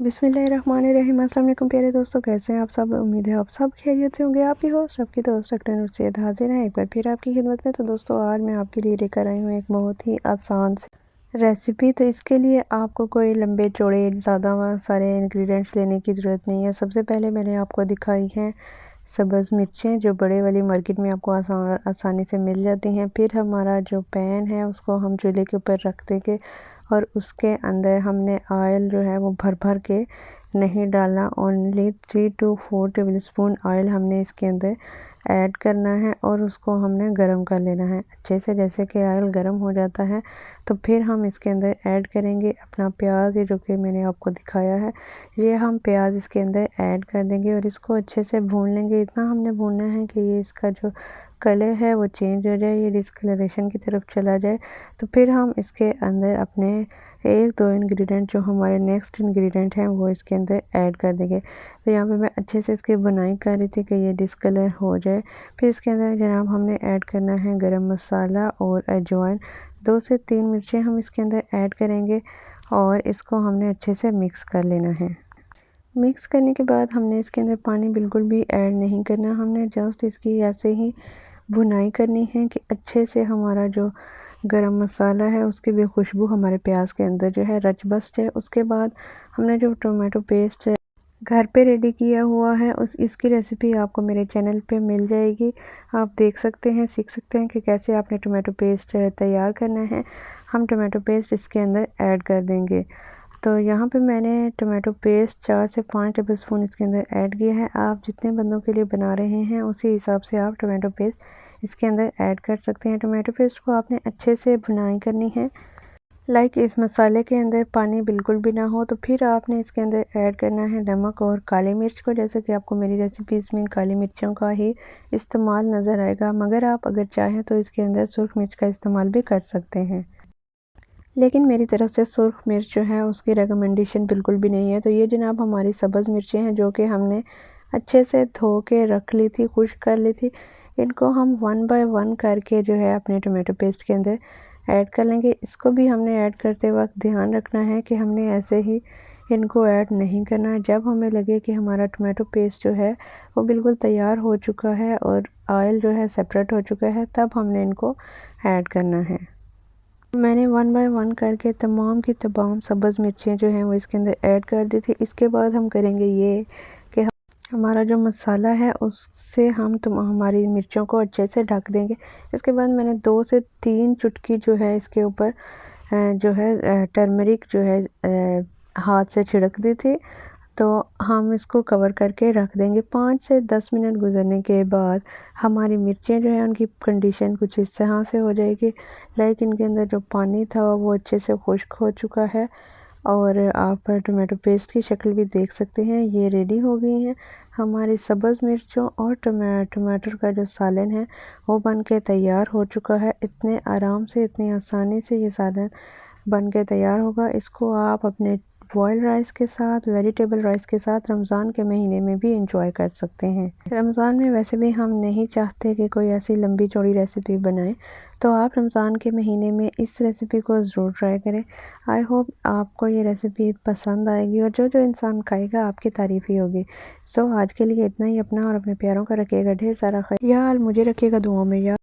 बिस्मिल्लाहिर्रहमानिर्रहीम। अस्सलाम वालेकुम प्यारे दोस्तों, कैसे हैं आप सब। उम्मीद है आप सब खैरियत से होंगे। आपकी होस्ट आपकी दोस्त अकरम सैयद हाजिर हैं एक बार फिर आपकी खिदमत में। तो दोस्तों आज मैं आपके लिए लेकर आई हूँ एक बहुत ही आसान रेसिपी। तो इसके लिए आपको कोई लंबे चौड़े ज़्यादा सारे इंग्रेडिएंट्स लेने की ज़रूरत नहीं है। सबसे पहले मैंने आपको दिखाई है सब्ज़ मिर्चें, जो बड़े वाली मार्केट में आपको आसानी से मिल जाती हैं। फिर हमारा जो पैन है उसको हम चूल्हे के ऊपर रख देंगे और उसके अंदर हमने ऑयल जो है वो भर भर के नहीं डालना। ओनली 3 to 4 टेबलस्पून ऑयल हमने इसके अंदर ऐड करना है और उसको हमने गरम कर लेना है अच्छे से। जैसे कि ऑयल गरम हो जाता है तो फिर हम इसके अंदर ऐड करेंगे अपना प्याज, ये जो कि मैंने आपको दिखाया है। ये हम प्याज इसके अंदर ऐड कर देंगे और इसको अच्छे से भून लेंगे। इतना हमने भूनना है कि ये इसका जो कलर है वो चेंज हो जाए, ये डिस्कलरेशन की तरफ चला जाए। तो फिर हम इसके अंदर अपने 1-2 इंग्रेडिएंट जो हमारे नेक्स्ट इंग्रेडिएंट हैं वो इसके अंदर ऐड कर देंगे। तो यहाँ पे मैं अच्छे से इसकी बुनाई कर रही थी कि ये डिस्कलर हो जाए। फिर इसके अंदर जनाब हमने ऐड करना है गरम मसाला और अजवाइन। 2 से 3 मिर्चें हम इसके अंदर ऐड करेंगे और इसको हमने अच्छे से मिक्स कर लेना है। मिक्स करने के बाद हमने इसके अंदर पानी बिल्कुल भी ऐड नहीं करना। हमने जस्ट इसकी ऐसे ही भुनाई करनी है कि अच्छे से हमारा जो गरम मसाला है उसकी भी खुशबू हमारे प्याज के अंदर जो है रच बस जाए। उसके बाद हमने जो टोमेटो पेस्ट घर पे रेडी किया हुआ है इसकी रेसिपी आपको मेरे चैनल पे मिल जाएगी। आप देख सकते हैं, सीख सकते हैं कि कैसे आपने टोमेटो पेस्ट तैयार करना है। हम टोमेटो पेस्ट इसके अंदर ऐड कर देंगे। तो यहाँ पे मैंने टोमेटो पेस्ट 4 से 5 टेबलस्पून इसके अंदर ऐड किया है। आप जितने बंदों के लिए बना रहे हैं उसी हिसाब से आप टोमेटो पेस्ट इसके अंदर ऐड कर सकते हैं। टोमेटो पेस्ट को आपने अच्छे से भुनाई करनी है, लाइक इस मसाले के अंदर पानी बिल्कुल भी ना हो। तो फिर आपने इसके अंदर ऐड करना है नमक और काली मिर्च को। जैसे कि आपको मेरी रेसिपीज़ में काली मिर्चों का ही इस्तेमाल नज़र आएगा, मगर आप अगर चाहें तो इसके अंदर सुर्ख मिर्च का इस्तेमाल भी कर सकते हैं, लेकिन मेरी तरफ से सुर्ख मिर्च जो है उसकी रिकमेंडेशन बिल्कुल भी नहीं है। तो ये जनाब हमारी सब्ज़ मिर्चें हैं जो कि हमने अच्छे से धो के रख ली थी, खुश्क कर ली थी। इनको हम 1 बाय 1 करके जो है अपने टोमेटो पेस्ट के अंदर ऐड कर लेंगे। इसको भी हमने ऐड करते वक्त ध्यान रखना है कि हमने ऐसे ही इनको ऐड नहीं करना। जब हमें लगे कि हमारा टोमेटो पेस्ट जो है वो बिल्कुल तैयार हो चुका है और ऑयल जो है सेपरेट हो चुका है, तब हमने इनको ऐड करना है। मैंने 1 बाय 1 करके तमाम की तमाम सब्ज़ मिर्चें जो हैं वो इसके अंदर ऐड कर दी थी। इसके बाद हम करेंगे ये कि हमारा जो मसाला है उससे हम हमारी मिर्चों को अच्छे से ढक देंगे। इसके बाद मैंने 2 से 3 चुटकी जो है इसके ऊपर जो है टर्मरिक जो है हाथ से छिड़क दी थी। तो हम इसको कवर करके रख देंगे। 5 से 10 मिनट गुजरने के बाद हमारी मिर्चें जो है उनकी कंडीशन कुछ इस तरह से हो जाएगी, लाइक इनके अंदर जो पानी था वो अच्छे से खुश्क हो चुका है और आप टोमेटो पेस्ट की शक्ल भी देख सकते हैं। ये रेडी हो गई हैं हमारी सब्ज़ मिर्चों और टमाटर का जो सालन है वो बन के तैयार हो चुका है। इतने आराम से, इतनी आसानी से ये सालन बन के तैयार होगा। इसको आप अपने बॉयल राइस के साथ, वेजिटेबल राइस के साथ रमज़ान के महीने में भी इंजॉय कर सकते हैं। रमज़ान में वैसे भी हम नहीं चाहते कि कोई ऐसी लंबी चौड़ी रेसिपी बनाएं, तो आप रमज़ान के महीने में इस रेसिपी को ज़रूर ट्राई करें। आई होप आपको ये रेसिपी पसंद आएगी और जो जो इंसान खाएगा आपकी तारीफ़ ही होगी। सो आज के लिए इतना ही। अपना और अपने प्यारों का रखिएगा ढेर सारा ख्याल, मुझे रखिएगा दुआओं में याद।